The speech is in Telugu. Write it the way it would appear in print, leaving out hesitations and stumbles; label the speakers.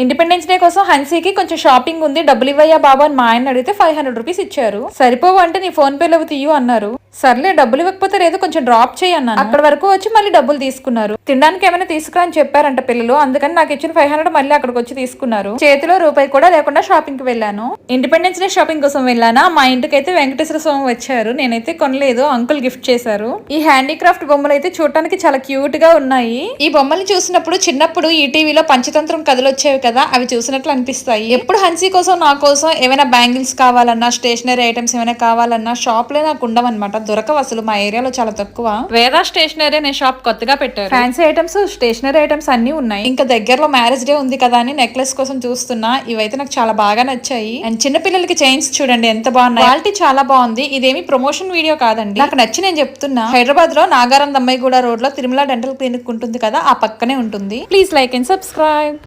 Speaker 1: ఇండిపెండెన్స్ డే కోసం హన్సీకి కొంచెం షాపింగ్ ఉంది, డబ్బులు ఇవ్వయ్యా బాబు అని మా ఆయన అడిగితే 500 రూపీస్ ఇచ్చారు. సరిపోవు అంటే నీ ఫోన్ పేలో తీయు అన్నారు. సర్లే డబ్బులు ఇవ్వకపోతే లేదు కొంచెం డ్రాప్ చేయి అన్నాను. అక్కడ వరకు వచ్చి మళ్ళీ డబ్బులు తీసుకున్నారు. తినడానికి ఏమైనా తీసుకురా అని చెప్పారంట పిల్లలు, అందుకని నాకు ఇచ్చిన 500 మళ్ళీ అక్కడికి వచ్చి తీసుకున్నారు. చేతిలో రూపాయి కూడా లేకుండా షాపింగ్ కి వెళ్ళాను. ఇండిపెండెన్స్ డే షాపింగ్ కోసం వెళ్ళానా, మా ఇంటికైతే వెంకటేశ్వర స్వామి వచ్చారు. నేనైతే కొనలేదు, అంకుల్ గిఫ్ట్ చేశారు. ఈ హ్యాండీక్రాఫ్ట్ బొమ్మలు అయితే చూడటానికి చాలా క్యూట్ గా ఉన్నాయి. ఈ బొమ్మలు చూసినప్పుడు చిన్నప్పుడు ఈ టీవీలో పంచతంత్రం కథలు వచ్చేవి కదా, అవి చూసినట్లు అనిపిస్తాయి. ఎప్పుడు హన్సీ కోసం నా కోసం ఏమైనా బ్యాంగిల్స్ కావాలన్నా, స్టేషనరీ ఐటమ్స్ ఏమైనా కావాలన్నా షాప్ లో నాకు ఉండవన్నమాట, దొరకవు అసలు. మా ఏరియాలో చాలా తక్కువ. వేదా స్టేషనరీ అనే షాప్ కొత్తగా పెట్టారు. ఫ్యాన్సీ ఐటమ్స్, స్టేషనరీ ఐటమ్స్ అన్ని ఉన్నాయి. ఇంకా దగ్గరలో మ్యారేజ్ డే ఉంది కదా అని నెక్లెస్ కోసం చూస్తున్నా. ఇవైతే నాకు చాలా బాగా నచ్చాయి. అండ్ చిన్న పిల్లలకి చైన్స్ చూడండి ఎంత బాగున్నాయి. క్వాలిటీ చాలా బాగుంది. ఇదేమి ప్రమోషన్ వీడియో కాదండి, నాకు నచ్చి నేను చెప్తున్నా. హైదరాబాద్ లో నాగారం దమ్మాయిగూడ రోడ్ లో తిరుమల డెంటల్ క్లినిక్ ఉంటుంది కదా, ఆ పక్కనే ఉంటుంది. Please like and subscribe.